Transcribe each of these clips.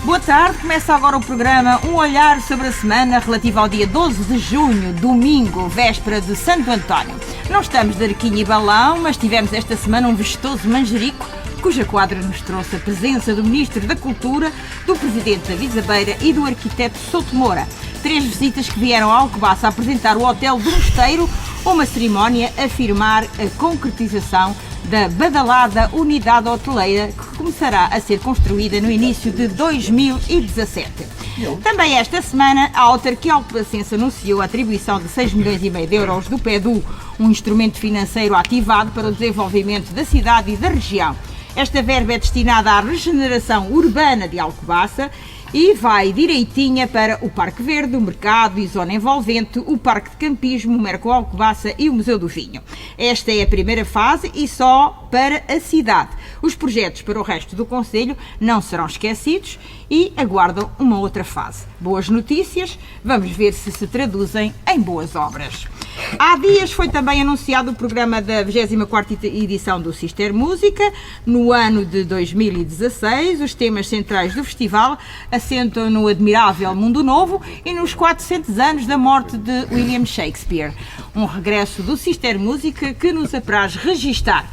Boa tarde, começa agora o programa Um Olhar sobre a Semana relativa ao dia 12 de junho, domingo, véspera de Santo António. Não estamos de arquinho e balão, mas tivemos esta semana um vistoso manjerico, cuja quadra nos trouxe a presença do Ministro da Cultura, do Presidente da Visabeira e do Arquiteto Souto Moura. 3 visitas que vieram a Alcobaça apresentar o Hotel do Mosteiro, uma cerimónia a firmar a concretização da badalada unidade hoteleira que começará a ser construída no início de 2017. Também esta semana, a autarquia alcobacense anunciou a atribuição de 6,5 milhões de euros do PEDU, um instrumento financeiro ativado para o desenvolvimento da cidade e da região. Esta verba é destinada à regeneração urbana de Alcobaça e vai direitinha para o Parque Verde, o Mercado e Zona Envolvente, o Parque de Campismo, o Merco Alcobaça e o Museu do Vinho. Esta é a primeira fase e só para a cidade. Os projetos para o resto do concelho não serão esquecidos e aguardam uma outra fase. Boas notícias, vamos ver se se traduzem em boas obras. Há dias foi também anunciado o programa da 24ª edição do Sister Música. No ano de 2016, os temas centrais do festival assentam no admirável Mundo Novo e nos 400 anos da morte de William Shakespeare. Um regresso do Sister Música que nos apraz registar.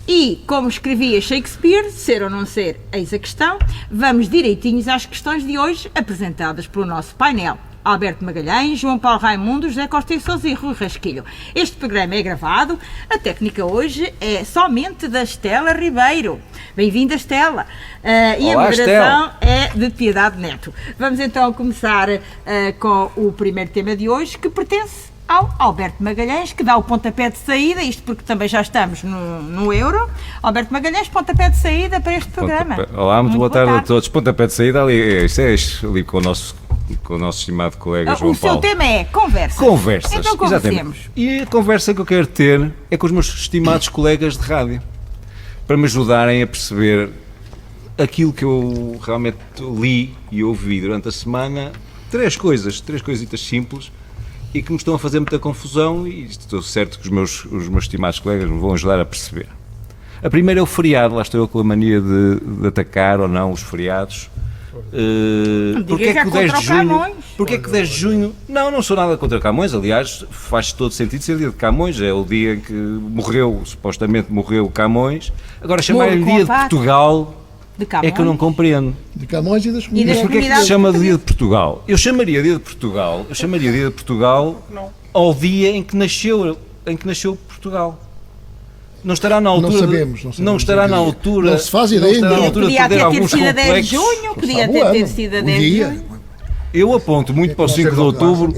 E, como escrevia Shakespeare, ser ou não ser, eis a questão, vamos direitinhos às questões de hoje apresentadas pelo nosso painel. Alberto Magalhães, João Paulo Raimundo, José Costa e Sousa e Rui Rasquilho. Este programa é gravado, a técnica hoje é somente da Estela Ribeiro. Bem-vinda, Estela. E olá, a moderação é de Piedade Neto. Vamos então começar com o primeiro tema de hoje, que pertence ao Alberto Magalhães, que dá o pontapé de saída, isto porque também já estamos no Euro. Alberto Magalhães, pontapé de saída para este programa. Olá, muito boa tarde a todos. Pontapé de saída ali, isto é ali com o nosso estimado colega João Paulo. O seu tema é conversas. Conversas, então conversemos. E a conversa que eu quero ter é com os meus estimados colegas de rádio, para me ajudarem a perceber aquilo que eu realmente li e ouvi durante a semana. 3 coisitas simples, e que me estão a fazer muita confusão, e estou certo que os meus estimados colegas me vão ajudar a perceber. A primeira é o feriado, lá estou eu com a mania de atacar ou não os feriados. Porque é que o 10 de junho? Porque é que o 10 de junho? Não sou nada contra Camões, aliás, faz todo sentido ser dia de Camões, é o dia em que supostamente morreu Camões. Agora chamar-lhe dia de Portugal é que eu não compreendo. De Camões e das comunidades. Mas porquê é que se chama de dia de Portugal? Eu chamaria dia de Portugal ao dia em que nasceu Portugal. Não estará na altura. Não estará na altura. Não se faz ideia. Podia ter sido a 10 de junho, podia ter sido a 10 de junho. Eu aponto muito para o 5 de outubro,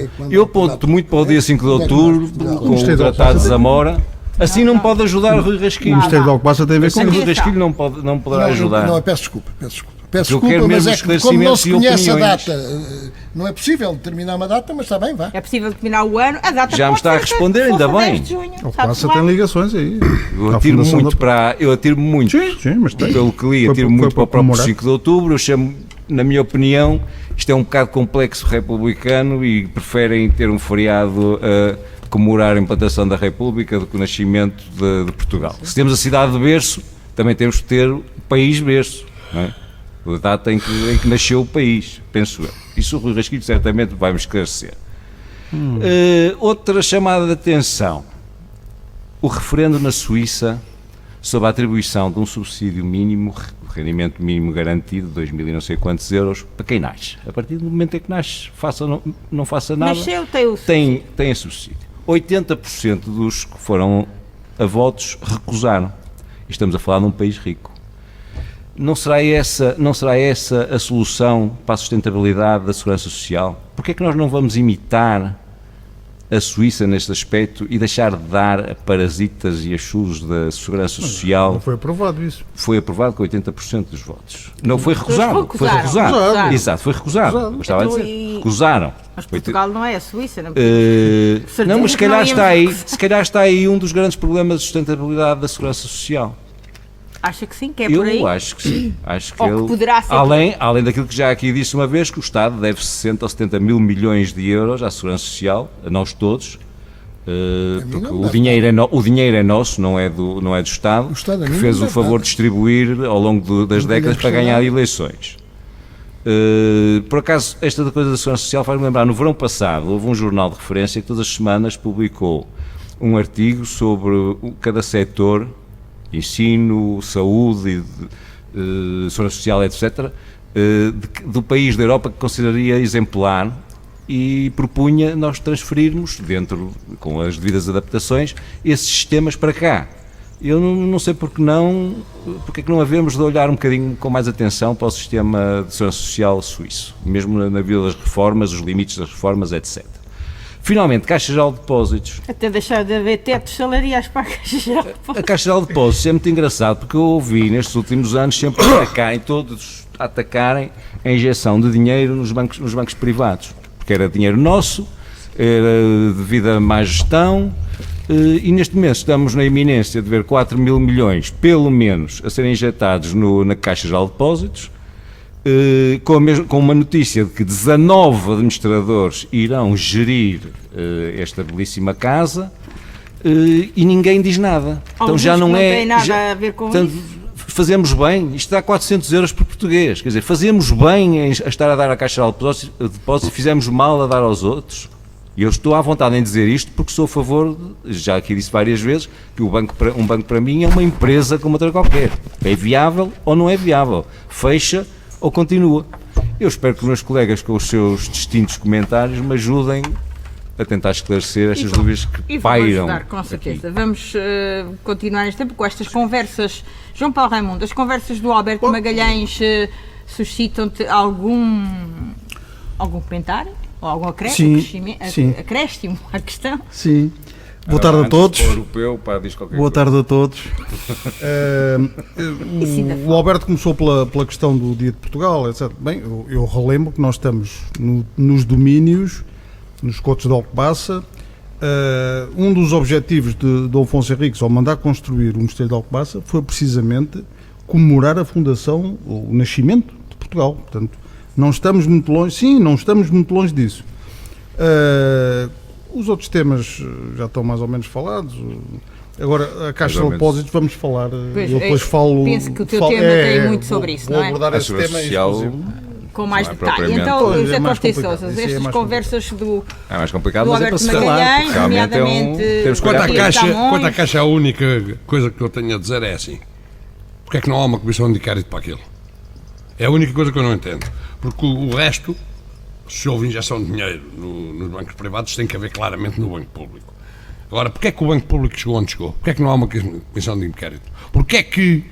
para o dia 5 de outubro, com o Tratado de Zamora. Assim não pode ajudar o Rui Rasquilho. O Ministério da Alcobaça tem a ver com isso. O Rui Rasquilho não poderá ajudar. Não, peço desculpa, mas é que como não se conhece a data, não é possível determinar uma data, mas está bem, vá. É possível determinar o ano, a data já me está a responder, ainda bem. A Alcobaça tem ligações aí. Eu atiro muito mas pelo que li, atiro muito para o próprio 5 de outubro, eu chamo, na minha opinião, isto é um bocado complexo republicano e preferem ter um feriado comemorar a implantação da República do que o nascimento de Portugal. Se temos a cidade de berço, também temos que ter o país berço, não é? A data em que nasceu o país, penso eu. Isso o Rui Rasquilho certamente vai-me esclarecer. Outra chamada de atenção, o referendo na Suíça sobre a atribuição de um subsídio mínimo, rendimento mínimo garantido, 2.000 e não sei quantos euros, para quem nasce. A partir do momento em que nasce, faça ou não faça nada, nasceu, tem a subsídio. 80% dos que foram a votos recusaram. E estamos a falar de um país rico. Não será essa a solução para a sustentabilidade da segurança social? Porquê é que nós não vamos imitar a Suíça neste aspecto e deixar de dar a parasitas e a chus da segurança social? Não foi aprovado isso. Foi aprovado com 80% dos votos. Não foi recusado. Foi recusado. Exato, foi recusado. Estava a dizer. Recusaram. Mas Portugal não é a Suíça, não não, mas se calhar está aí um dos grandes problemas de sustentabilidade da segurança social. Acha que sim, que é por aí? Eu acho que sim. Acho que que poderá ser além daquilo que já aqui disse uma vez, que o Estado deve 60 ou 70 mil milhões de euros à Segurança Social, a nós todos, porque o dinheiro é nosso, não é do Estado, que fez o favor de distribuir ao longo das décadas para ganhar eleições. Por acaso, esta coisa da Segurança Social faz-me lembrar, no verão passado, houve um jornal de referência que todas as semanas publicou um artigo sobre cada setor, ensino, saúde, Segurança Social, etc., do país da Europa que consideraria exemplar e propunha nós transferirmos, com as devidas adaptações, esses sistemas para cá. Eu não sei porque é que não havemos de olhar um bocadinho com mais atenção para o sistema de segurança social suíço, mesmo na vida das reformas, os limites das reformas, etc. Finalmente, Caixa Geral de Depósitos. Até deixar de haver tetos salariais para a Caixa Geral de Depósitos. A Caixa Geral de Depósitos é muito engraçado, porque eu ouvi nestes últimos anos sempre todos atacarem a injeção de dinheiro nos bancos privados, porque era dinheiro nosso, era devido a má gestão. E neste momento estamos na iminência de ver 4 mil milhões, pelo menos, a serem injetados na Caixa Geral de Depósitos, com uma notícia de que 19 administradores irão gerir esta belíssima casa, e ninguém diz nada. Então já não tem nada a ver com isso. Fazemos bem, isto dá 400 euros por português, quer dizer, fazemos bem a estar a dar à Caixa Geral de Depósitos e fizemos mal a dar aos outros. E eu estou à vontade em dizer isto porque sou a favor, já aqui disse várias vezes, que um banco para mim é uma empresa como outra qualquer. É viável ou não é viável? Fecha ou continua? Eu espero que os meus colegas, com os seus distintos comentários, me ajudem a tentar esclarecer estas dúvidas que pairam. Ajudar, com certeza. Aqui. Vamos continuar neste tempo com estas conversas. João Paulo Raimundo, as conversas do Alberto Magalhães suscitam-te algum comentário? Ou algum acréscimo à questão? Sim. Boa tarde a todos. Boa tarde a todos. O Alberto começou pela questão do Dia de Portugal, etc. Bem, eu relembro que nós estamos nos domínios, nos Cotos de Alcobaça. Um dos objetivos de Dom Afonso Henriques ao mandar construir o Mosteiro de Alcobaça foi precisamente comemorar a fundação, o nascimento de Portugal. Portanto, não estamos muito longe disso. Os outros temas já estão mais ou menos falados. Agora, a Caixa de Depósitos, vamos falar. Eu depois falo. Penso que o teu tema tem muito sobre isso, não é? Vou abordar esse tema com mais detalhe. Então, José Costa e Sousa, estas conversas do mais complicado, do mas Alberto é para Magalhães, nomeadamente... Quanto à Caixa, a única coisa que eu tenho a dizer é assim: porque é que não há uma comissão de inquérito para aquilo? É a única coisa que eu não entendo. Porque o resto, se houve injeção de dinheiro nos bancos privados, tem que haver claramente no banco público. Agora, porque é que o banco público chegou onde chegou? Porque é que não há uma comissão de inquérito? Porque é que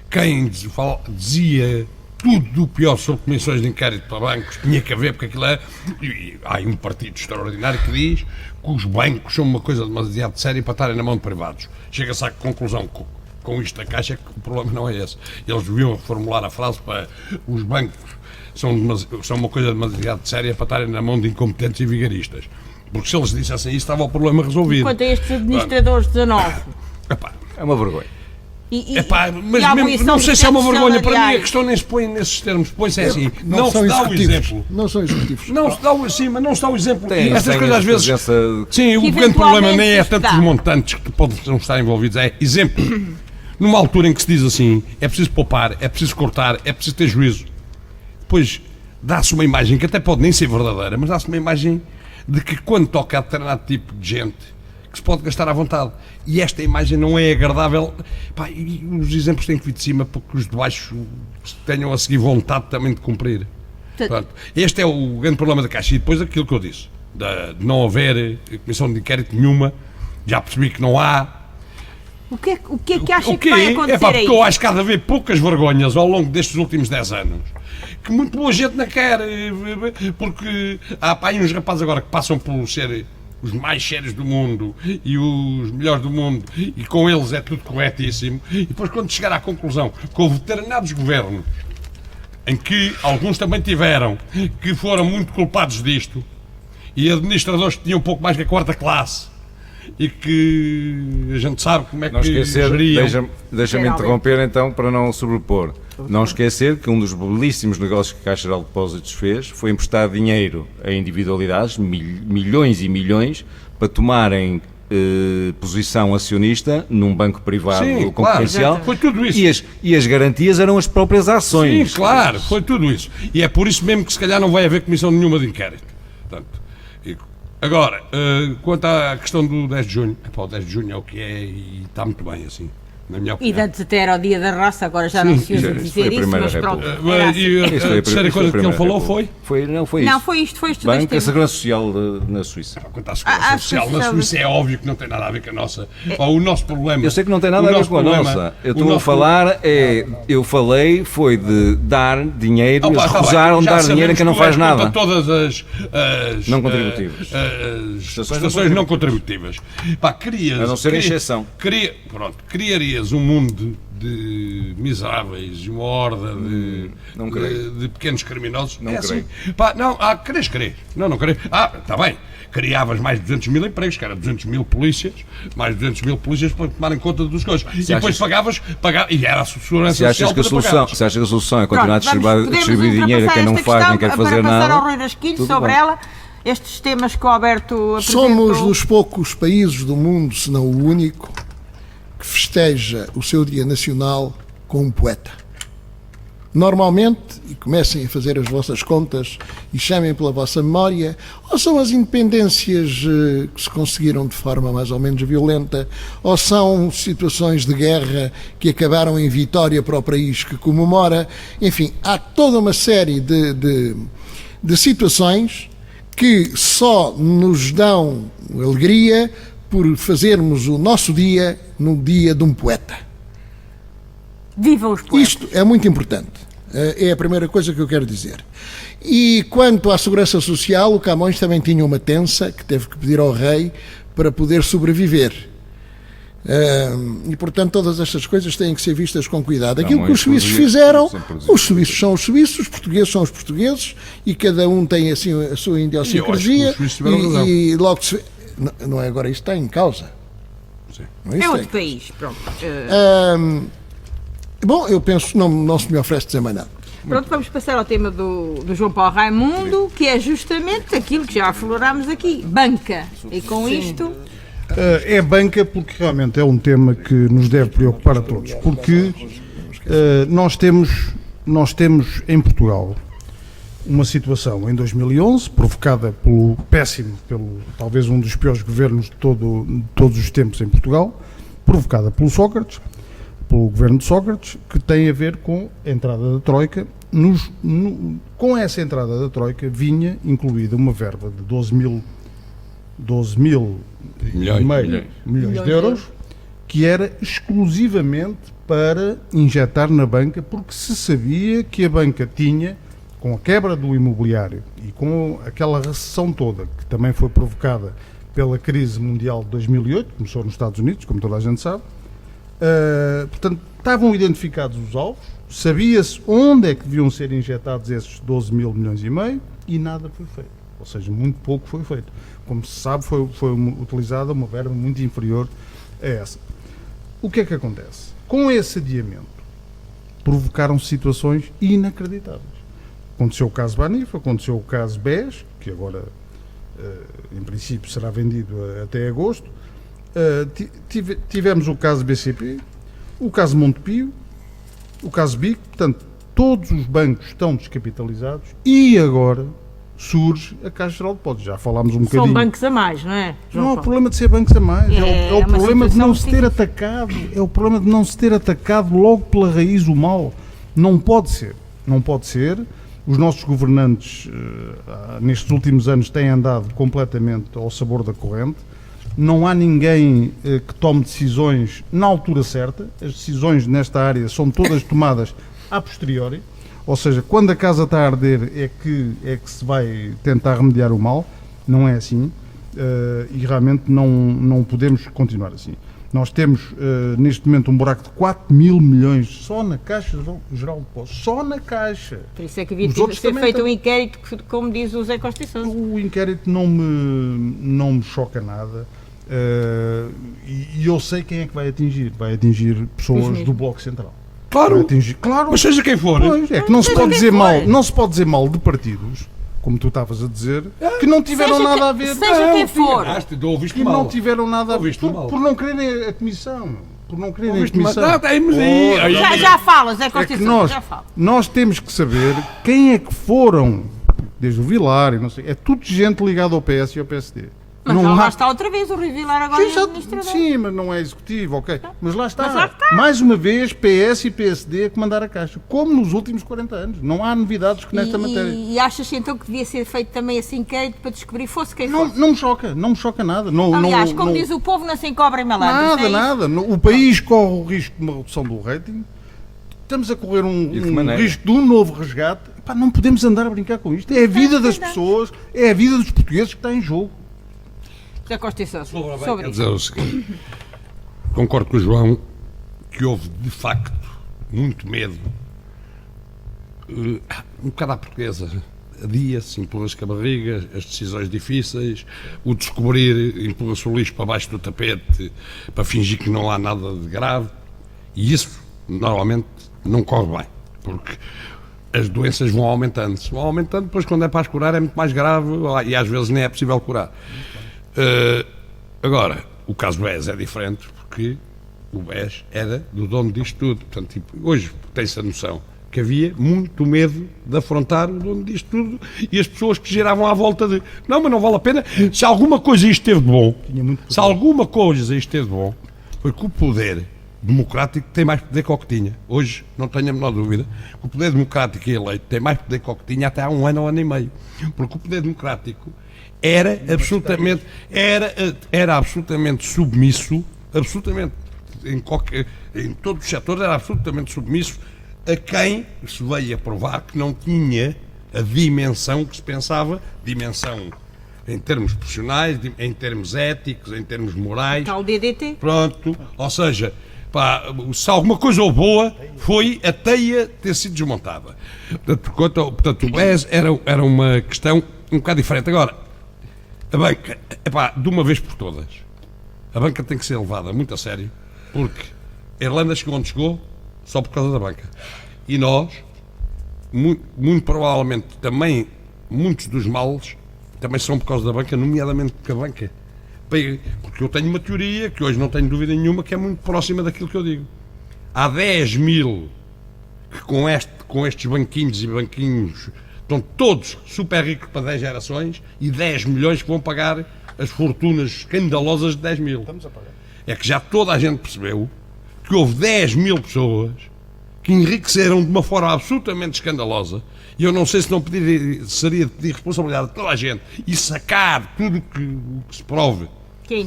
quem dizia tudo do pior sobre comissões de inquérito para bancos tinha que haver, porque aquilo é... E há um partido extraordinário que diz que os bancos são uma coisa demasiado séria para estarem na mão de privados. Chega-se à conclusão com isto da Caixa que o problema não é esse. Eles deviam reformular a frase para os bancos são uma coisa demasiado séria para estarem na mão de incompetentes e vigaristas. Porque se eles dissessem isso, estava o problema resolvido. Quanto a estes administradores 19. É uma vergonha. Mas mesmo, não sei se é uma vergonha. Para mim a questão nem se põe nesses termos. Pois é assim, não se dá o exemplo. Não são executivos. Não se dá o assim, mas não se dá o exemplo. Estas coisas às vezes... Sim, o grande problema nem é tanto os montantes que podem estar envolvidos. É exemplo. Numa altura em que se diz assim, é preciso poupar, é preciso cortar, é preciso ter juízo. Depois dá-se uma imagem que até pode nem ser verdadeira, mas dá-se uma imagem de que quando toca a determinado tipo de gente que se pode gastar à vontade. E esta imagem não é agradável. E os exemplos têm que vir de cima para que os de baixo tenham a seguir vontade também de cumprir. Portanto, este é o grande problema da Caixa. E depois aquilo que eu disse, de não haver comissão de inquérito nenhuma, já percebi que não há. O que é que acha que vai acontecer porque eu acho que há de haver poucas vergonhas ao longo destes últimos 10 anos que muito boa gente não quer, porque há aí uns rapazes agora que passam por ser os mais sérios do mundo e os melhores do mundo e com eles é tudo corretíssimo, e depois quando chegar à conclusão que houve determinados governos em que alguns também tiveram, que foram muito culpados disto, e administradores que tinham um pouco mais que a quarta classe, e que a gente sabe como é não que esquecer, geriam. Deixa-me interromper então para não sobrepor. Não esquecer que um dos belíssimos negócios que a Caixa Geral de Depósitos fez foi emprestar dinheiro a individualidades, milhões e milhões, para tomarem posição acionista num banco privado Sim, concorrencial. claro, foi tudo isso. E as garantias eram as próprias ações. Sim, claro, foi tudo isso. E é por isso mesmo que se calhar não vai haver comissão nenhuma de inquérito. Portanto, agora, quanto à questão do 10 de junho, o 10 de junho é o que é e está muito bem assim. Na minha opinião. E antes até era o dia da raça, agora já não se usa dizer isso, mas pronto. E a terceira coisa que ele falou foi? Não foi isto. Foi isto. Banco, a Segurança Social na Suíça. Quanto à Segurança Social na Suíça é óbvio que não tem nada a ver com a nossa. O nosso problema. Eu sei que não tem nada a ver com a nossa. Eu estou a falar, eu falei foi de dar dinheiro, eles recusaram de dar dinheiro a quem não faz nada. Todas as não contributivas. As prestações não contributivas. Pá, a não ser exceção. Criarias um mundo de miseráveis, uma horda de pequenos criminosos. Não creio. Assim. Pá, não, queres. Não creio. Está bem. Criavas mais de 200 mil empregos, que era 200 mil polícias, mais de 200 mil polícias para tomarem conta das coisas. E depois pagavas, e era a segurança social para pagar. Se achas que a solução é continuar a distribuir dinheiro a quem não faz, nem quer fazer nada... Para passar ao Rui Rasquilho sobre ela, estes temas que o Alberto apresentou... Somos dos poucos países do mundo, se não o único, que festeja o seu Dia Nacional com um poeta. Normalmente, e comecem a fazer as vossas contas e chamem pela vossa memória, ou são as independências que se conseguiram de forma mais ou menos violenta, ou são situações de guerra que acabaram em vitória para o país que comemora. Enfim, há toda uma série de situações que só nos dão alegria por fazermos o nosso dia no dia de um poeta. Viva os poetas! Isto é muito importante. É a primeira coisa que eu quero dizer. E quanto à Segurança Social, o Camões também tinha uma tensa que teve que pedir ao rei para poder sobreviver. E, portanto, todas estas coisas têm que ser vistas com cuidado. Aquilo que os suíços fizeram, os suíços são os suíços, os portugueses são os portugueses, e cada um tem assim a sua idiosincrasia, e logo se... Não é agora, isto está em causa. É outro país, pronto. Bom, eu penso, não se me oferece dizer mais nada. Pronto, vamos passar ao tema do João Paulo Raimundo, que é justamente aquilo que já aflorámos aqui, banca. E com isto... É banca porque realmente é um tema que nos deve preocupar a todos, porque nós temos em Portugal uma situação em 2011, provocada pelo talvez um dos piores governos de todos os tempos em Portugal, provocada pelo governo de Sócrates, que tem a ver com a entrada da Troika. Com essa entrada da Troika vinha incluída uma verba de 12 mil milhões de euros, que era exclusivamente para injetar na banca, porque se sabia que a banca tinha, com a quebra do imobiliário e com aquela recessão toda, que também foi provocada pela crise mundial de 2008, começou nos Estados Unidos, como toda a gente sabe, portanto, estavam identificados os alvos, sabia-se onde é que deviam ser injetados esses 12 mil milhões e meio, e nada foi feito. Ou seja, muito pouco foi feito. Como se sabe, foi utilizada uma verba muito inferior a essa. O que é que acontece? Com esse adiamento, provocaram-se situações inacreditáveis. Aconteceu o caso Banif, aconteceu o caso BES, que agora, em princípio, será vendido até agosto. Tivemos o caso BCP, o caso Montepio, o caso BIC, portanto, todos os bancos estão descapitalizados e agora surge a Caixa Geral de Depósitos. Já falámos um bocadinho. São bancos a mais, não é? Não há o problema de ser bancos a mais, é o problema de não se ter atacado, logo pela raiz o mal. Não pode ser. Os nossos governantes, nestes últimos anos, têm andado completamente ao sabor da corrente. Não há ninguém que tome decisões na altura certa. As decisões nesta área são todas tomadas a posteriori. Ou seja, quando a casa está a arder é que se vai tentar remediar o mal. Não é assim. E realmente não podemos continuar assim. Nós temos, neste momento, um buraco de 4 mil milhões só na Caixa Geral de Depósitos. Só na Caixa. Por isso é que havia de ser feito um inquérito, como diz o Zé Costa e Sousa. O inquérito não me choca nada. E eu sei quem é que vai atingir. Vai atingir pessoas do Bloco Central. Claro, mas seja quem for. Pois, é que não se pode dizer mal de partidos como tu estavas a dizer, que não tiveram Seja nada a que- ver. seja quem for. Ouviste Que mal. não tiveram nada a ver. Ouviste mal. Por não quererem a comissão. Por não quererem a Ouviste mal. comissão. Mas aí... Já falas, é É que Constituição, já falo. nós temos que saber quem é que foram, desde o Vilar, e não sei, é tudo gente ligada ao PS e ao PSD. Mas já lá está outra vez o Rui Vilar agora Sim, é já- administrador. sim, mas não é executivo, ok. Mas lá está. Mas lá está. Mais uma vez, PS e PSD a comandar a Caixa. Como nos últimos 40 anos. Não há novidades que nesta matéria. E achas então que devia ser feito também assim inquérito para descobrir fosse quem Não, fosse? não me choca nada. Não, Aliás, não, como não- diz o povo, não se encobra em malandros. Nada, é isso? nada. O país corre o risco de uma redução do rating. Estamos a correr E de que um maneira? risco de um novo resgate. Epá, não podemos andar a brincar com isto. É a vida das pessoas, é a vida dos portugueses que está em jogo. Da Constituição. Quer Sobre isso. dizer o seguinte, concordo com o João que houve de facto muito medo, um bocado à portuguesa, adia-se, empurra-se com a barriga, as decisões difíceis, o descobrir, empurra-se o lixo para baixo do tapete para fingir que não há nada de grave, e isso normalmente não corre bem, porque as doenças vão aumentando, depois quando é para as curar é muito mais grave e às vezes nem é possível curar. Agora, o caso BES é diferente porque o BES era do dono disto tudo. Portanto, tipo, hoje tem-se a noção que havia muito medo de afrontar o dono disto tudo e as pessoas que giravam à volta de não, mas não vale a pena. Se alguma coisa isto teve de bom, se alguma coisa isto teve de bom, foi que o poder democrático tem mais poder que o que tinha. Hoje, não tenho a menor dúvida, que o poder democrático e eleito tem mais poder que o que tinha até há um ano ou ano e meio. Porque o poder democrático era absolutamente submisso, em todos os setores era absolutamente submisso a quem se veio a provar que não tinha a dimensão que se pensava, dimensão em termos profissionais, em termos éticos, em termos morais. Tal DDT. Pronto, ou seja, pá, se alguma coisa ou boa foi a teia ter sido desmontada. Portanto, o BES era uma questão um bocado diferente. Agora, a banca, epá, de uma vez por todas, a banca tem que ser levada muito a sério, porque a Irlanda chegou onde chegou só por causa da banca. E nós, muito provavelmente, também, muitos dos males também são por causa da banca, nomeadamente porque a banca. Porque eu tenho uma teoria, que hoje não tenho dúvida nenhuma, que é muito próxima daquilo que eu digo. Há 10 mil que com estes banquinhos e banquinhos estão todos super ricos para 10 gerações e 10 milhões que vão pagar as fortunas escandalosas de 10 mil. É que já toda a gente percebeu que houve 10 mil pessoas que enriqueceram de uma forma absolutamente escandalosa, e eu não sei se não seria de pedir responsabilidade a toda a gente e sacar tudo o que se prove que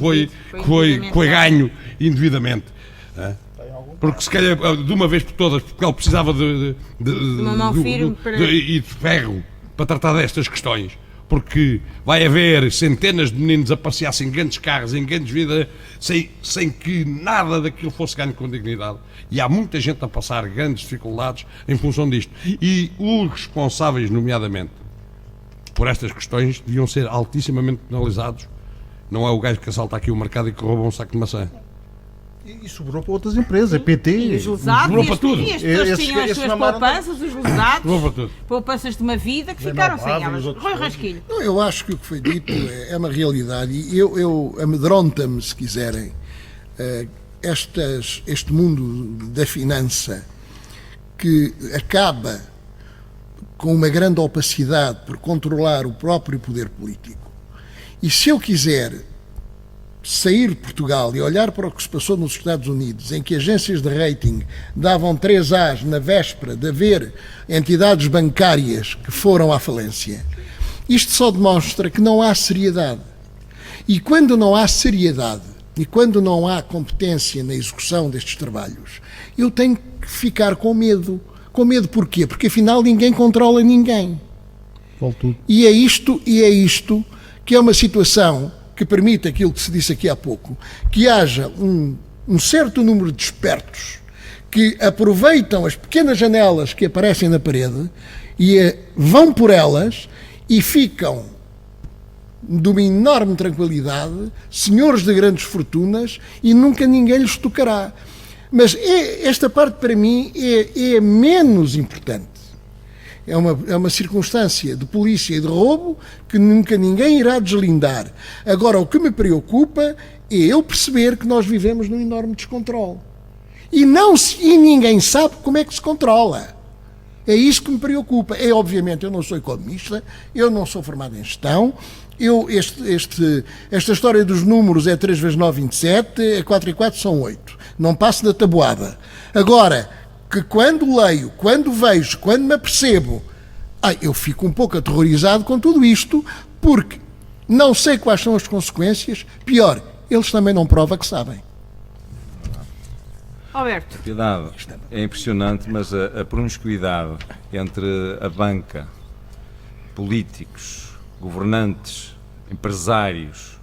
foi ganho indevidamente. Porque se calhar de uma vez por todas, porque ele precisava de uma mão firme e de ferro para tratar destas questões, porque vai haver centenas de meninos a passear-se em grandes carros, em grandes vidas, sem que nada daquilo fosse ganho com dignidade, e há muita gente a passar grandes dificuldades em função disto, e os responsáveis, nomeadamente por estas questões, deviam ser altissimamente penalizados. Não é o gajo que assalta aqui o mercado e que rouba um saco de maçã. E sobrou para outras empresas, a PT. E os lesados, Sobrou para tudo. e as pessoas tinham as esses suas mamaram- poupanças, os lesados, Sobrou para tudo. poupanças de uma vida que Zé ficaram Malvado sem e elas. os outros Rui todos. Rasquilho. Não, eu acho que o que foi dito é uma realidade e eu amedronta-me, se quiserem, este mundo da finança que acaba com uma grande opacidade por controlar o próprio poder político. E se eu quiser sair de Portugal e olhar para o que se passou nos Estados Unidos, em que agências de rating davam 3 As na véspera de haver entidades bancárias que foram à falência, isto só demonstra que não há seriedade. E quando não há seriedade e quando não há competência na execução destes trabalhos, eu tenho que ficar com medo. Com medo porquê? Porque afinal ninguém controla ninguém. Vale tudo. E é isto que é uma situação que permite aquilo que se disse aqui há pouco, que haja um certo número de espertos que aproveitam as pequenas janelas que aparecem na parede e vão por elas e ficam de uma enorme tranquilidade, senhores de grandes fortunas, e nunca ninguém lhes tocará. Mas esta parte para mim é menos importante. É uma circunstância de polícia e de roubo que nunca ninguém irá deslindar. Agora, o que me preocupa é eu perceber que nós vivemos num enorme descontrole. E ninguém sabe como é que se controla. É isso que me preocupa. Obviamente, eu não sou economista, eu não sou formado em gestão, esta história dos números é 3 vezes 9, 27, é 4 e 4 são 8. Não passo da tabuada. Agora, que quando leio, quando vejo, quando me apercebo, eu fico um pouco aterrorizado com tudo isto, porque não sei quais são as consequências. Pior, eles também não provam que sabem. Alberto. Piedade, é impressionante, mas a promiscuidade entre a banca, políticos, governantes, empresários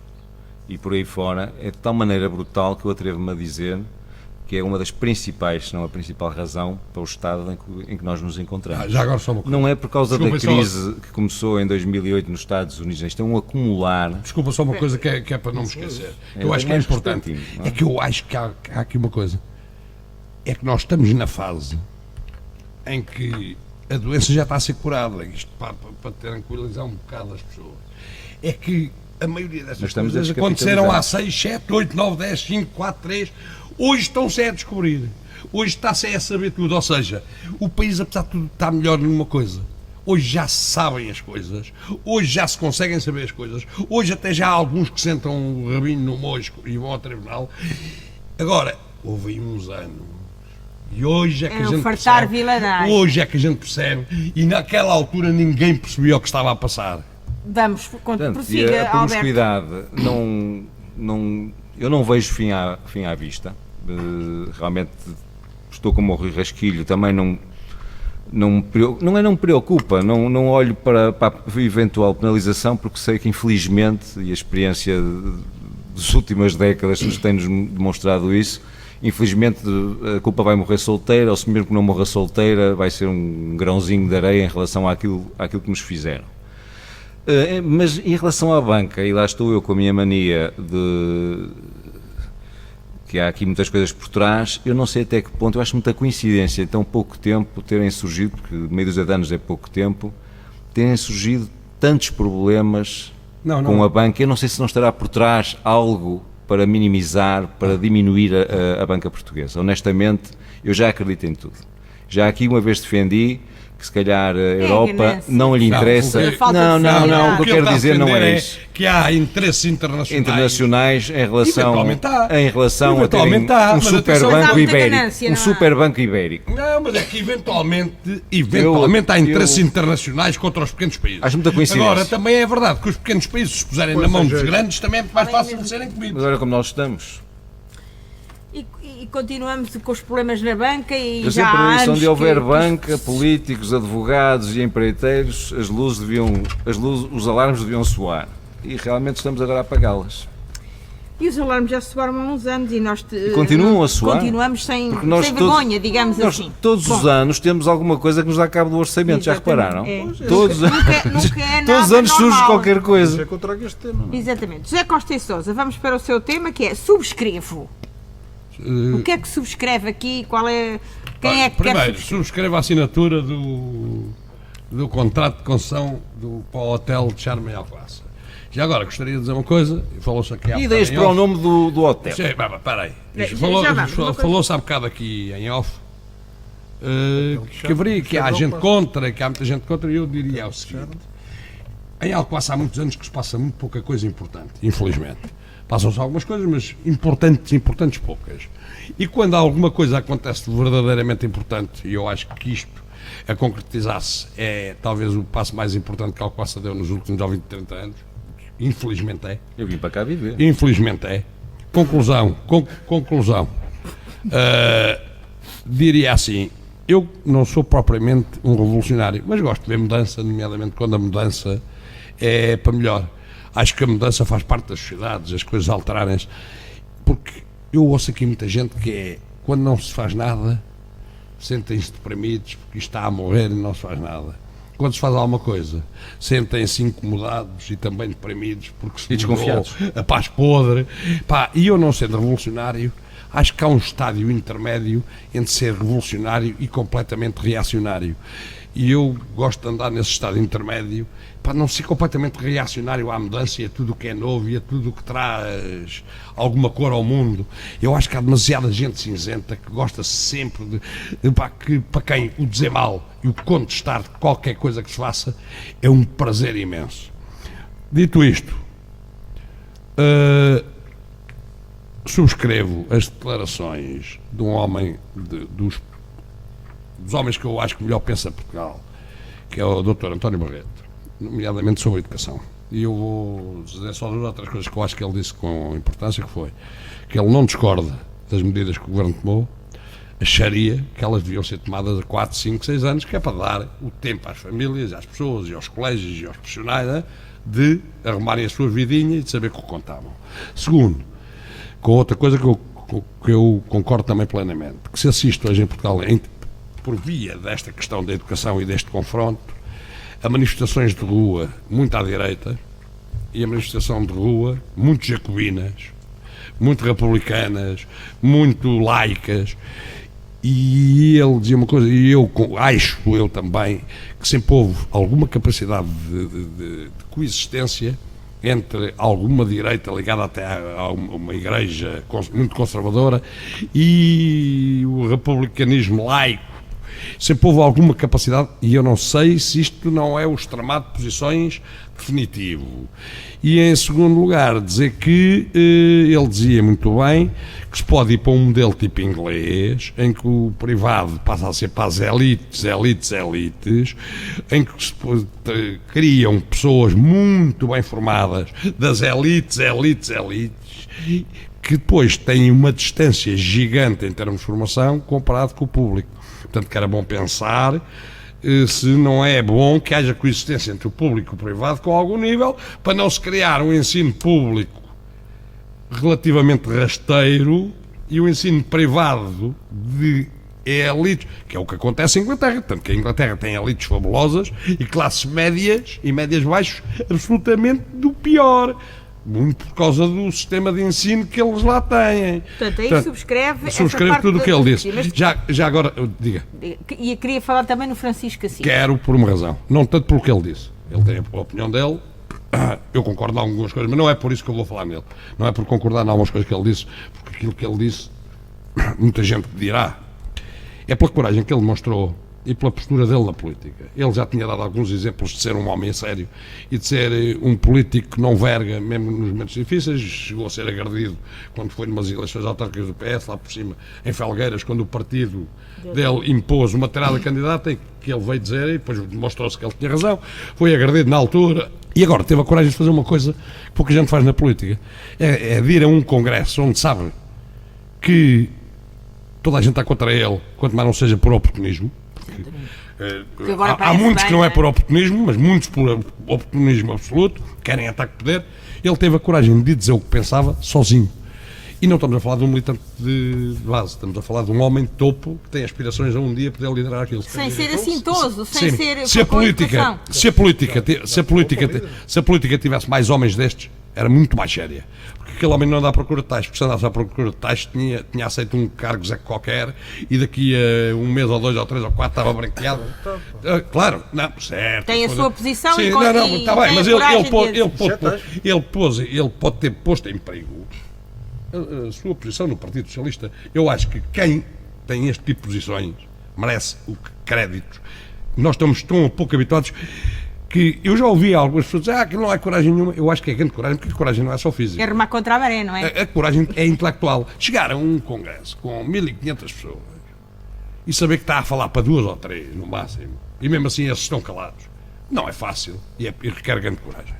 e por aí fora é de tal maneira brutal que eu atrevo-me a dizer que é uma das principais, se não a principal razão para o estado em que nós nos encontramos. Já agora só uma coisa. Não é por causa Desculpa, da crise que começou em 2008 nos Estados Unidos, isto é um acumular. Desculpa, só uma coisa que é para não me esquecer. Eu acho que é mais importante. respectivo, não é? É que eu acho que há aqui uma coisa. É que nós estamos na fase em que a doença já está a ser curada. Isto para tranquilizar um bocado as pessoas. É que a maioria dessas coisas aconteceram há 6, 7, 8, 9, 10, 5, 4, 3. Hoje estão-se a descobrir. Hoje está-se a saber tudo. Ou seja, o país, apesar de tudo, está melhor numa coisa. Hoje já se sabem as coisas. Hoje já se conseguem saber as coisas. Hoje até já há alguns que sentam o rabinho no mosco e vão ao tribunal. Agora, houve aí uns anos. E hoje é que a gente percebe. Hoje é que a gente percebe. E naquela altura ninguém percebia o que estava a passar. Vamos, prossiga, a promiscuidade, eu não vejo fim à vista. Realmente estou como o Rui Rasquilho, também não me preocupa, não olho para a eventual penalização, porque sei que infelizmente, e a experiência das últimas décadas nos tem-nos demonstrado isso, infelizmente a culpa vai morrer solteira, ou se mesmo que não morra solteira vai ser um grãozinho de areia em relação àquilo que nos fizeram. Mas em relação à banca, e lá estou eu com a minha mania de que há aqui muitas coisas por trás, eu não sei até que ponto, eu acho muita coincidência em tão pouco tempo terem surgido, porque meio dúzia de anos é pouco tempo, terem surgido tantos problemas com a banca. Eu não sei se não estará por trás algo para minimizar, para diminuir a banca portuguesa. Honestamente, eu já acredito em tudo. Já aqui uma vez defendi que se calhar a Europa não lhe interessa. Não, o que eu quero dizer não é isso. Que há interesses internacionais em relação a terem um superbanco ibérico. Um superbanco ibérico. Não, mas é que eventualmente há interesses internacionais contra os pequenos países. Acho muita coincidência. Agora, também é verdade que os pequenos países se puserem na mão dos grandes, também é mais fácil de serem comidos. Agora como nós estamos. E continuamos com os problemas na banca e eu já sempre há disse, anos onde houver banca, políticos, advogados e empreiteiros, os alarmes deviam soar. E realmente estamos agora a apagá-las. E os alarmes já soaram há uns anos e nós continuam a soar. Continuamos sem vergonha, digamos nós, assim. Todos os anos temos alguma coisa que nos dá cabo do orçamento, já repararam? Todos os anos surge qualquer coisa. É que eu trago este tema. Exatamente. José Costa e Sousa, vamos para o seu tema, que é subscrevo. O que é que subscreve aqui? Quem é que primeiro, quer subscreve a assinatura do contrato de concessão para o hotel de Charme em Alcobaça. Já agora gostaria de dizer uma coisa, falou-se aqui há ideias para o nome do hotel. Espera aí. Falou-se há bocado aqui em off que há gente contra, que há muita gente contra, e eu diria o seguinte: em Alcobaça há muitos anos que se passa muito pouca coisa importante, infelizmente. Passam-se algumas coisas, mas importantes poucas. E quando alguma coisa acontece verdadeiramente importante, e eu acho que isto a concretizar-se é talvez o passo mais importante que a Alcobaça deu nos últimos 20, 30 anos, infelizmente é. Eu vim para cá viver. Infelizmente é. Conclusão. Diria assim, eu não sou propriamente um revolucionário, mas gosto de ver mudança, nomeadamente quando a mudança é para melhor. Acho que a mudança faz parte das sociedades, as coisas alterarem-se, porque eu ouço aqui muita gente que é, quando não se faz nada, sentem-se deprimidos porque está a morrer e não se faz nada. Quando se faz alguma coisa, sentem-se incomodados e também deprimidos porque se desconfiados. A paz podre. E eu, não sendo revolucionário, acho que há um estádio intermédio entre ser revolucionário e completamente reacionário. E eu gosto de andar nesse estado intermédio para não ser completamente reacionário à mudança e a tudo o que é novo e a tudo o que traz alguma cor ao mundo. Eu acho que há demasiada gente cinzenta que gosta sempre que para quem o dizer mal e o contestar de qualquer coisa que se faça é um prazer imenso. Dito isto, subscrevo as declarações de um homem, dos homens que eu acho que melhor pensa Portugal, que é o Dr. António Barreto, nomeadamente sobre a educação. E eu vou dizer só duas outras coisas que eu acho que ele disse com importância, que foi que ele não discorda das medidas que o Governo tomou, acharia que elas deviam ser tomadas a 4, 5, 6 anos, que é para dar o tempo às famílias, às pessoas e aos colégios e aos profissionais, né, de arrumarem a sua vidinha e de saber que o contavam. Segundo, com outra coisa que eu concordo também plenamente, que se assiste hoje em Portugal, por via desta questão da educação e deste confronto, a manifestações de rua muito à direita e a manifestação de rua muito jacobinas, muito republicanas, muito laicas. E ele dizia uma coisa, e eu acho também, que sempre houve alguma capacidade de coexistência entre alguma direita ligada até a uma igreja muito conservadora e o republicanismo laico. Sempre houve alguma capacidade, e eu não sei se isto não é o extremado de posições definitivo. E em segundo lugar, dizer que ele dizia muito bem que se pode ir para um modelo tipo inglês, em que o privado passa a ser para as elites, em que se criam pessoas muito bem formadas das elites, que depois têm uma distância gigante em termos de formação comparado com o público. Portanto, que era bom pensar se não é bom que haja coexistência entre o público e o privado com algum nível, para não se criar um ensino público relativamente rasteiro e o ensino privado de elites, que é o que acontece em Inglaterra. Tanto que a Inglaterra tem elites fabulosas e classes médias e médias baixas absolutamente do pior. Muito por causa do sistema de ensino que eles lá têm. Portanto, aí subscreve tudo o que ele disse. Já agora, diga. E queria falar também no Francisco Assis. Quero por uma razão. Não tanto pelo que ele disse. Ele tem a opinião dele. Eu concordo em algumas coisas, mas não é por isso que eu vou falar nele. Não é por concordar em algumas coisas que ele disse, porque aquilo que ele disse, muita gente dirá. É pela coragem que ele demonstrou e pela postura dele na política. Ele já tinha dado alguns exemplos de ser um homem a sério e de ser um político que não verga, mesmo nos momentos difíceis. Chegou a ser agredido quando foi numas eleições autárquicas do PS, lá por cima, em Felgueiras, quando o partido dele impôs uma tirada candidata, em que ele veio dizer, e depois demonstrou-se que ele tinha razão, foi agredido na altura. E agora teve a coragem de fazer uma coisa que pouca gente faz na política, é de ir a um congresso onde sabe que toda a gente está contra ele, quanto mais não seja por oportunismo. Há muitos que não é por oportunismo, mas muitos por oportunismo absoluto, querem ataque de poder. Ele teve a coragem de dizer o que pensava sozinho. E não estamos a falar de um militante de base, estamos a falar de um homem de topo que tem aspirações a um dia poder liderar aquilo. Sem ser assintoso, sem ser... Se a política tivesse mais homens destes, era muito mais séria. Porque aquele homem não anda à procura de tais, porque se andasse à procura de tais tinha aceito um cargo Zé qualquer e daqui a um mês ou 2 ou 3 ou 4 estava branqueado. Claro, não, certo. Tem a sua posição. Sim, não, está bem, mas ele pode ter posto em perigo a sua posição no Partido Socialista. Eu acho que quem tem este tipo de posições merece o crédito. Nós estamos tão pouco habituados que eu já ouvi algumas pessoas dizer que não há coragem nenhuma. Eu acho que é grande coragem, porque a coragem não é só física. É remar contra a maré, não é? A coragem é intelectual. Chegar a um congresso com 1.500 pessoas e saber que está a falar para 2 ou 3 no máximo, e mesmo assim eles estão calados, não é fácil e requer grande coragem.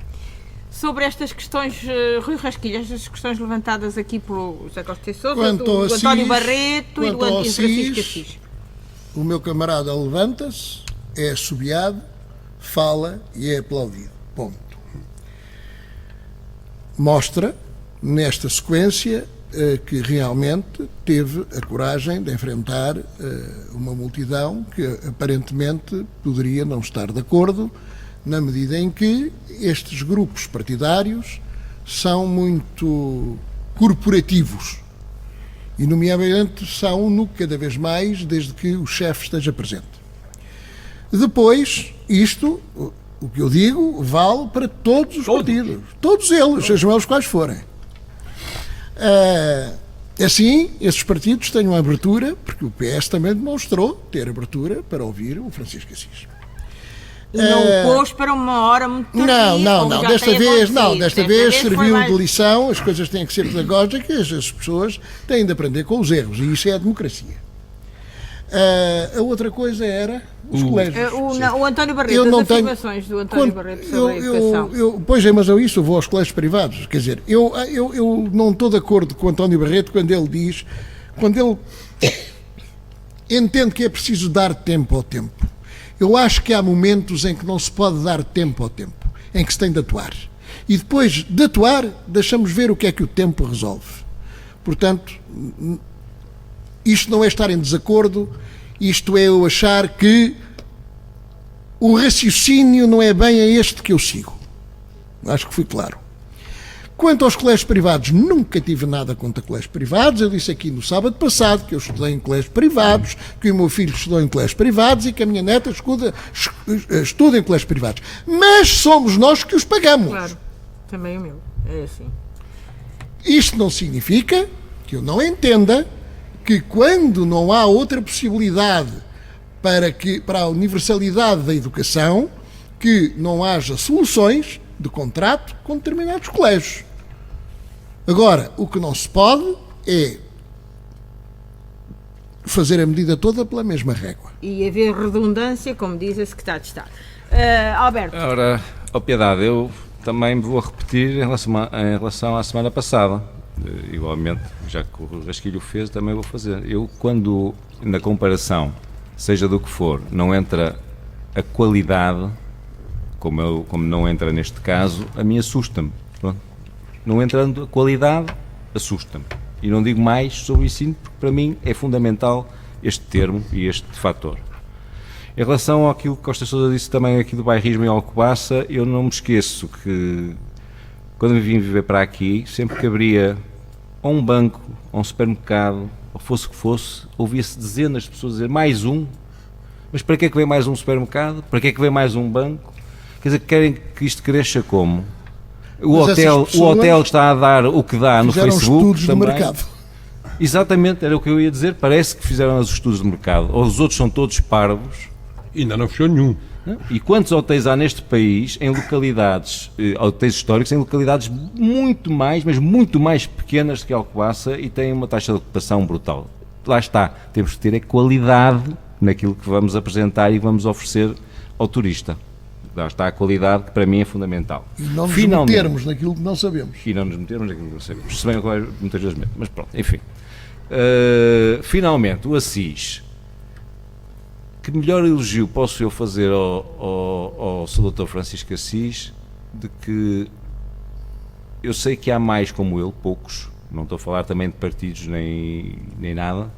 Sobre estas questões, Rui Rasquilha, estas questões levantadas aqui pelo José Costa e Sousa, Quanto do Assis, António Barreto e do Assis, Francisco Assis. O meu camarada levanta-se, é assobiado, fala e é aplaudido. Ponto. Mostra, nesta sequência, que realmente teve a coragem de enfrentar uma multidão que aparentemente poderia não estar de acordo, na medida em que estes grupos partidários são muito corporativos e, nomeadamente, são-no cada vez mais desde que o chefe esteja presente. Depois, isto, o que eu digo, vale para todos os partidos. Todos eles, sejam eles quais forem. Assim, esses partidos têm uma abertura, porque o PS também demonstrou ter abertura para ouvir o Francisco Assis. E não o pôs para uma hora muito tardia. Não. Desta vez serviu de lição, as coisas têm que ser pedagógicas, as pessoas têm de aprender com os erros, e isso é a democracia. A outra coisa era os colégios. O António Barreto, as afirmações do António Barreto sobre a educação. Pois é, mas eu vou aos colégios privados. Quer dizer, eu não estou de acordo com o António Barreto quando ele entende que é preciso dar tempo ao tempo. Eu acho que há momentos em que não se pode dar tempo ao tempo, em que se tem de atuar. E depois de atuar, deixamos ver o que é que o tempo resolve. Portanto, isto não é estar em desacordo, isto é eu achar que o raciocínio não é bem este que eu sigo. Acho que fui claro. Quanto aos colégios privados, nunca tive nada contra colégios privados. Eu disse aqui no sábado passado que eu estudei em colégios privados, que o meu filho estudou em colégios privados e que a minha neta estuda em colégios privados. Mas somos nós que os pagamos. Claro, também o meu. É assim. Isto não significa que eu não entenda que quando não há outra possibilidade para a universalidade da educação, que não haja soluções de contrato com determinados colégios. Agora, o que não se pode é fazer a medida toda pela mesma régua. E haver redundância, como diz a Secretária de Estado. Alberto. Ora, Piedade, eu também vou repetir em relação à semana passada. Igualmente, já que o Rasquilho fez, também vou fazer. Eu, quando na comparação, seja do que for, não entra a qualidade, como não entra neste caso, a mim assusta-me. Não entrando a qualidade, assusta-me. E não digo mais sobre o ensino, porque para mim é fundamental este termo e este fator. Em relação àquilo que Costa Sousa disse também aqui do bairrismo em Alcobaça, eu não me esqueço que quando me vim viver para aqui, sempre que abria ou um banco, ou um supermercado, ou fosse o que fosse, ouvia-se dezenas de pessoas dizer mais um. Mas para que é que vem mais um supermercado? Para que é que vem mais um banco? Quer dizer, querem que isto cresça como? O hotel está a dar o que dá no Facebook estudos também. De mercado. Exatamente, era o que eu ia dizer. Parece que fizeram os estudos de mercado. Ou os outros são todos parvos. Ainda não fechou nenhum. E quantos hotéis há neste país em localidades, hotéis históricos, em localidades muito mais, mas muito mais pequenas que Alcobaça e têm uma taxa de ocupação brutal? Lá está, temos que ter a qualidade naquilo que vamos apresentar e vamos oferecer ao turista. Lá está a qualidade, que para mim é fundamental. E não nos metermos naquilo que não sabemos. E não nos metermos naquilo que não sabemos. Se bem agora muitas vezes mesmo. Mas pronto, enfim. Finalmente, o Assis. Que melhor elogio posso eu fazer ao Sr. Dr. Francisco Assis de que eu sei que há mais como ele, poucos, não estou a falar também de partidos nem nada,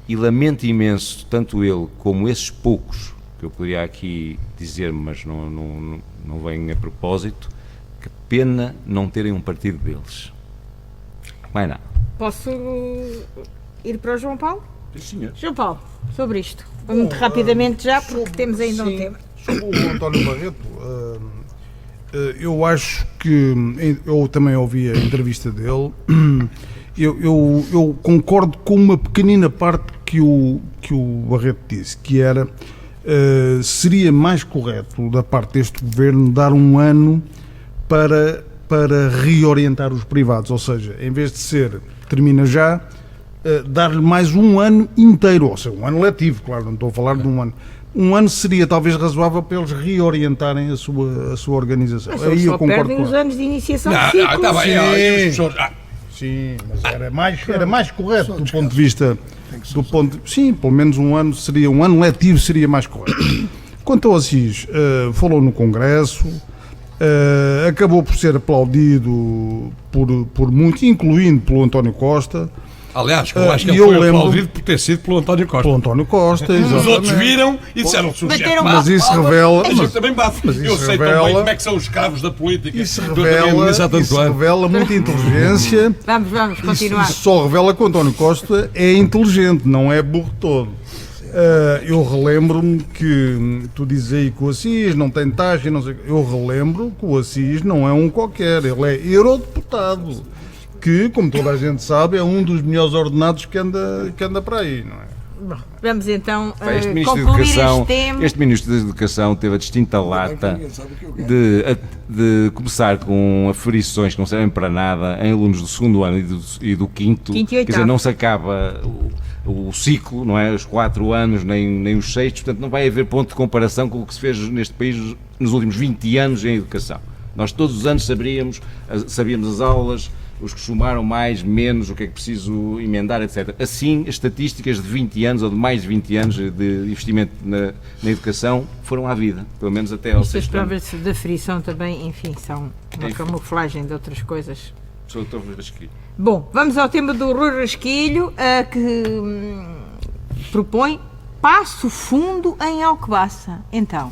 e lamento imenso, tanto ele como esses poucos, que eu poderia aqui dizer, mas não vem a propósito, que pena não terem um partido deles. Mais nada. Posso ir para o João Paulo? Sim, senhor. João Paulo, sobre isto. Muito rapidamente já, porque temos ainda um tema. Sobre o António Barreto, eu acho que, eu também ouvi a entrevista dele, eu concordo com uma pequenina parte que o Barreto disse, que era, seria mais correto da parte deste governo dar um ano para reorientar os privados, ou seja, em vez de ser, termina já, dar-lhe mais um ano inteiro, ou seja, um ano letivo, claro, não estou a falar de um ano. Um ano seria talvez razoável para eles reorientarem a sua organização. Mas aí eu concordo perdem com os anos de iniciação de Não, ciclo. está bem. Sim, mas era mais correto do ponto de vista sim, pelo menos um ano letivo seria mais correto. Quanto ao Assis, falou no Congresso, acabou por ser aplaudido por muitos, incluindo pelo António Costa. Aliás, eu acho que ele foi aplaudido por ter sido pelo António Costa. Pelo António Costa, os outros viram e disseram sujeito. Mas isso revela. Mas também bate. Eu sei também como é que são os cargos da política. Isso revela muita inteligência. Vamos continuar. Isso só revela que o António Costa é inteligente, não é burro todo. Eu relembro-me que tu dizes aí que o Assis não tem taxa, não sei. Eu relembro que o Assis não é um qualquer, ele é eurodeputado, que, como toda a gente sabe, é um dos melhores ordenados que anda para aí, não é? Vamos então Este Ministro da concluir Educação, este tema. este Ministro da Educação teve a distinta lata de começar com aferições que não servem para nada em alunos do segundo ano e do quinto. Quinto e Quer oitavo. dizer, não se acaba o ciclo, não é? Os 4 anos, nem os 6, portanto não vai haver ponto de comparação com o que se fez neste país nos últimos 20 anos em educação. Nós todos os anos sabíamos as aulas, os que somaram mais, menos, o que é que preciso emendar, etc. Assim, as estatísticas de 20 anos ou de mais de 20 anos de investimento na educação foram à vida, pelo menos até ao Estas sexto ano. provas de aferição também, enfim, são uma Enfim. camuflagem de outras coisas. Sou o Dr. Rasquilho. Bom, vamos ao tema do Rui Rasquilho, que propõe Passo Fundo em Alcobaça. Então,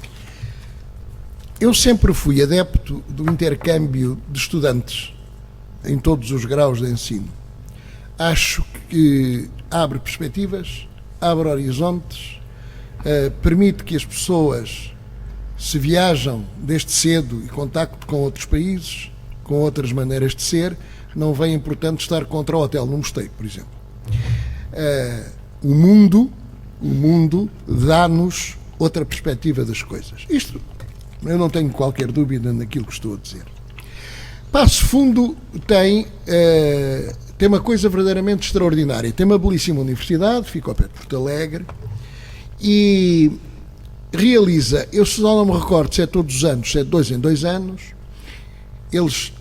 Eu sempre fui adepto do intercâmbio de estudantes em todos os graus de ensino. Acho que abre perspectivas, abre horizontes, permite que as pessoas se viajam desde cedo e contacto com outros países, com outras maneiras de ser, não vem importante estar contra o hotel no mosteiro, por exemplo. O mundo dá-nos outra perspectiva das coisas. Isto, eu não tenho qualquer dúvida naquilo que estou a dizer. Passo Fundo tem uma coisa verdadeiramente extraordinária. Tem uma belíssima universidade, fica ao pé de Porto Alegre, e realiza, eu só não me recordo se é todos os anos, se é de 2 em 2 anos, eles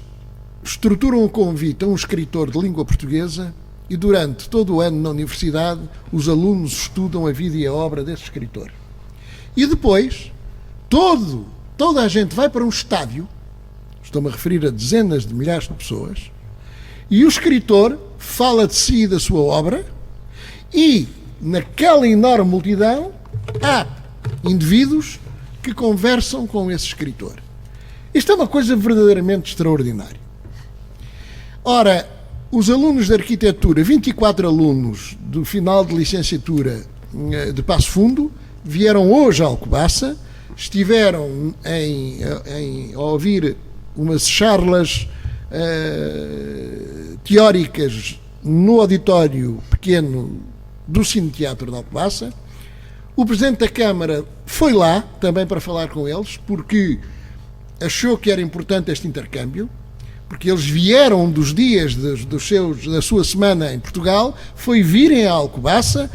estruturam um convite a um escritor de língua portuguesa e durante todo o ano na universidade os alunos estudam a vida e a obra desse escritor. E depois, toda a gente vai para um estádio, estou-me a referir a dezenas de milhares de pessoas, e o escritor fala de si e da sua obra, e naquela enorme multidão há indivíduos que conversam com esse escritor. Isto é uma coisa verdadeiramente extraordinária. Ora, os alunos de arquitetura, 24 alunos do final de licenciatura de Passo Fundo, vieram hoje a Alcobaça, estiveram a ouvir umas charlas teóricas no auditório pequeno do Cine Teatro de Alcobaça. O Presidente da Câmara foi lá também para falar com eles, porque achou que era importante este intercâmbio, porque eles vieram dos dias da sua semana em Portugal, foi virem a Alcobaça,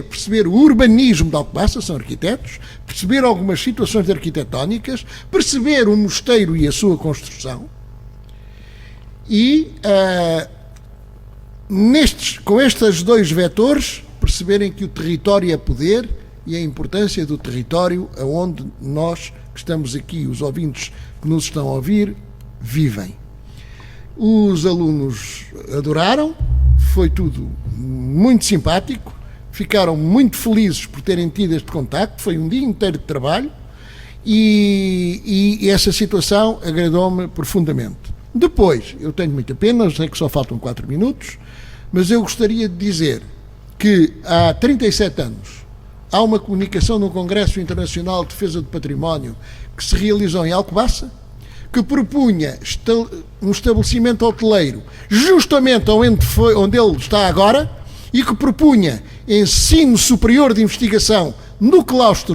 perceber o urbanismo de Alcobaça, são arquitetos, perceber algumas situações arquitetónicas, perceber o mosteiro e a sua construção, e com estes dois vetores, perceberem que o território é poder e a importância do território aonde nós, que estamos aqui, os ouvintes que nos estão a ouvir, vivem. Os alunos adoraram, foi tudo muito simpático, ficaram muito felizes por terem tido este contacto, foi um dia inteiro de trabalho e essa situação agradou-me profundamente. Depois, eu tenho muita pena, sei que só faltam 4 minutos, mas eu gostaria de dizer que há 37 anos há uma comunicação no Congresso Internacional de Defesa do Património que se realizou em Alcobaça, que propunha um estabelecimento hoteleiro justamente onde ele está agora e que propunha ensino superior de investigação no claustro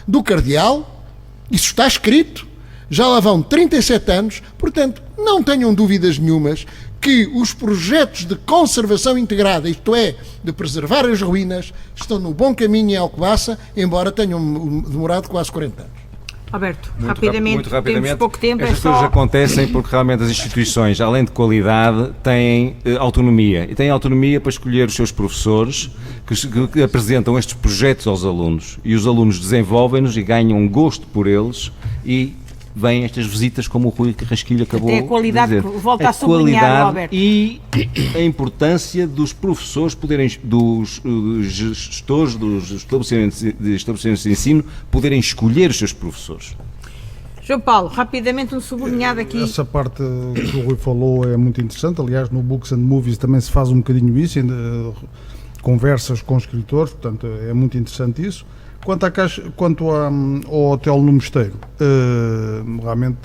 do Cardeal. Isso está escrito, já lá vão 37 anos, portanto, não tenham dúvidas nenhumas que os projetos de conservação integrada, isto é, de preservar as ruínas, estão no bom caminho em Alcobaça, embora tenham demorado quase 40 anos. Alberto, Muito rapidamente, rapidamente, temos pouco tempo, estas coisas acontecem porque realmente as instituições, além de qualidade, têm autonomia. E têm autonomia para escolher os seus professores que apresentam estes projetos aos alunos. E os alunos desenvolvem-nos e ganham um gosto por eles e vêm estas visitas como o Rui Rasquilho acabou de dizer. É a qualidade que volta a sublinhar, Alberto. E a importância dos professores dos gestores dos estabelecimentos de ensino poderem escolher os seus professores. João Paulo, rapidamente um sublinhado aqui. Essa parte que o Rui falou é muito interessante. Aliás, no Books and Movies também se faz um bocadinho isso. conversas com escritores, portanto é muito interessante isso. Quanto ao hotel no Mosteiro, realmente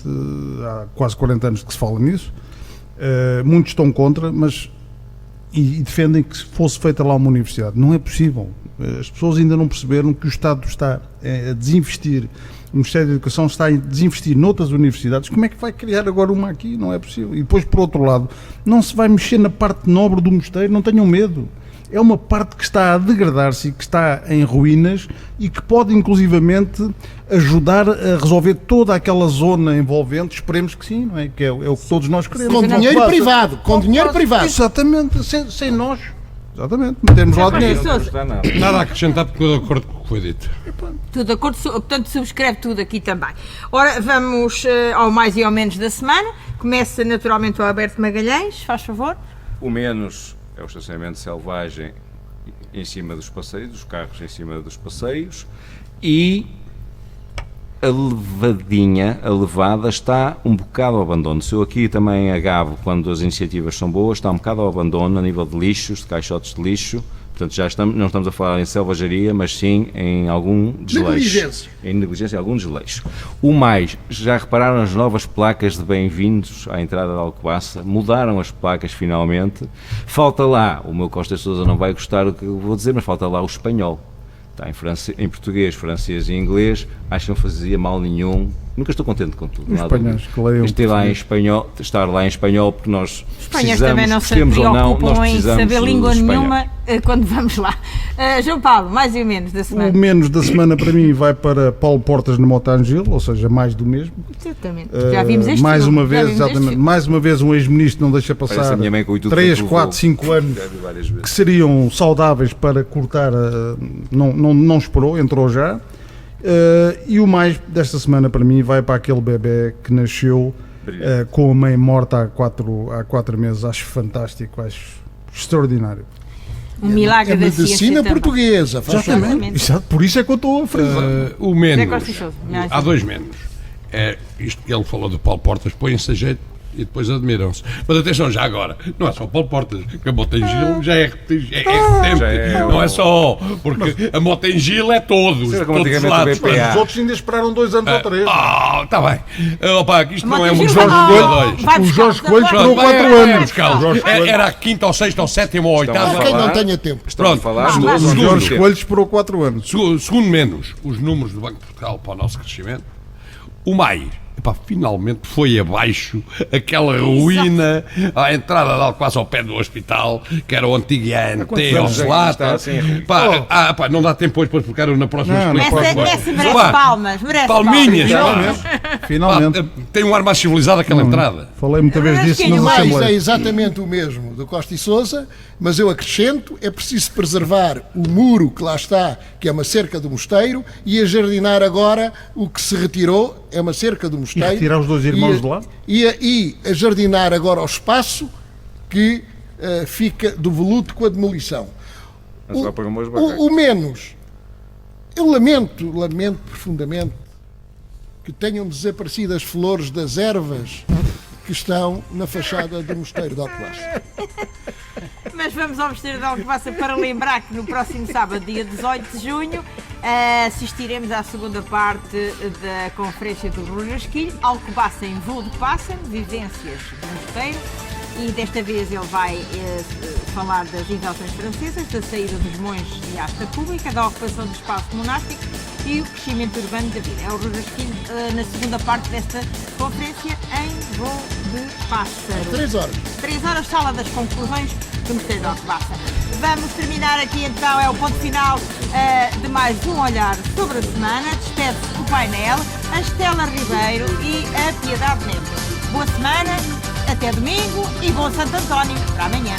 há quase 40 anos que se fala nisso, muitos estão contra, mas e defendem que fosse feita lá uma universidade. Não é possível. As pessoas ainda não perceberam que o Estado está a desinvestir, o Ministério da Educação está a desinvestir noutras universidades. Como é que vai criar agora uma aqui? Não é possível. E depois, por outro lado, não se vai mexer na parte nobre do mosteiro, não tenham medo. É uma parte que está a degradar-se e que está em ruínas e que pode inclusivamente ajudar a resolver toda aquela zona envolvente. Esperemos que sim, não é? Que é o que todos nós queremos. Com dinheiro privado, com dinheiro privado. Exatamente, sem nós. Exatamente, metemos lá dinheiro. Não está nada. Nada a acrescentar porque estou de acordo com o que foi dito. Tudo de acordo, portanto subscreve tudo aqui também. Ora, vamos ao mais e ao menos da semana. Começa naturalmente o Alberto Magalhães, faz favor. O menos é o estacionamento selvagem em cima dos passeios, dos carros em cima dos passeios, e a levada está um bocado ao abandono. Se eu aqui também agavo, quando as iniciativas são boas, está um bocado ao abandono a nível de lixos, de caixotes de lixo. Portanto, não estamos a falar em selvageria, mas sim em algum desleixo. Negligência. Em negligência, algum desleixo. O mais, já repararam as novas placas de bem-vindos à entrada de Alcobaça? Mudaram as placas finalmente. Falta lá, o meu Costa Sousa não vai gostar do que eu vou dizer, mas falta lá o espanhol. Está em português, francês e inglês, acho que não fazia mal nenhum. Nunca estou contente com tudo. Os espanhóis que leiam Estar lá em espanhol, porque nós Os espanhóis também não se preocupam em saber língua nenhuma quando vamos lá. João Paulo, mais ou menos da semana. O menos da semana para mim vai para Paulo Portas no Motangil, ou seja, mais do mesmo. Exatamente. Já vimos este mais filme. uma vez, exatamente, mais uma vez um ex-ministro não deixa Parece passar a minha mãe com o tudo 3, que 4, 5 anos Já vi várias vezes. que seriam saudáveis para cortar, não esperou, entrou já. E o mais desta semana para mim vai para aquele bebê que nasceu com a mãe morta há 4 meses. Acho fantástico, acho extraordinário. Um milagre É da ciência medicina também. portuguesa, faz favor. Exatamente. Exato, por isso é que eu estou a frisar. O Zé menos. Costa Sousa, Há 2 menos. Isto que ele falou do Paulo Portas, põem-se a jeito e depois admiram-se. Mas atenção, já agora, não é só Paulo Portas, que a Motangil já é repetente. Não é só, porque a Motangil é todos os lados. Os outros ainda esperaram 2 anos ou 3. Está bem. Opa, que isto não é um Motangil Jorge não. Coelho 2. Vai O buscar Jorge os Coelho sapatos. esperou 4 anos. Era a 5ª ou 6ª ou 7ª ou 8ª. Estamos a Quem não falar- tenha tempo. Estamos a Pronto. falar Vá, do vá. O segundo Jorge tempo. Coelho esperou 4 anos. Segundo menos, os números do Banco de Portugal para o nosso crescimento. O mais, finalmente foi abaixo aquela ruína à entrada de Alcobaça ao pé do hospital, que era o antigo IANT, anos ao é que Selata. está assim? Não dá tempo hoje para explicar na próxima. Não, Merece palmas, merece Palminhas. palmas. Finalmente. Tem um ar mais civilizado aquela entrada. Falei muita vez disso Mas nas O mais é assembleias. exatamente o mesmo do Costa e Sousa, mas eu acrescento, é preciso preservar o muro que lá está, que é uma cerca do mosteiro, e ajardinar agora o que se retirou, é uma cerca do mosteiro. retirar os 2 irmãos de lá? E ajardinar agora o espaço que fica do voluto com a demolição. Mas só para umas barracas. O menos, eu lamento profundamente que tenham desaparecido as flores das ervas que estão na fachada do mosteiro de Alcobaça. Mas vamos ao Mosteiro de Alcobaça para lembrar que no próximo sábado, dia 18 de junho, assistiremos à segunda parte da conferência do Rui Rasquilho, Alcobaça em voo de pássaro, vivências do mosteiro, e desta vez ele vai falar das invasões francesas, da saída dos monges de asta pública, da ocupação do espaço monástico e o crescimento urbano da vida. É o Rui Rasquilho na segunda parte desta conferência em voo de pássaro. 3 horas. 3 horas, sala das conclusões do Mosteiro de Alcobaça. Vamos terminar aqui então, é o ponto final de mais um olhar sobre a semana. Despede-se o painel, a Estela Ribeiro e a Piedade Neves. Boa semana, até domingo e bom Santo António para amanhã.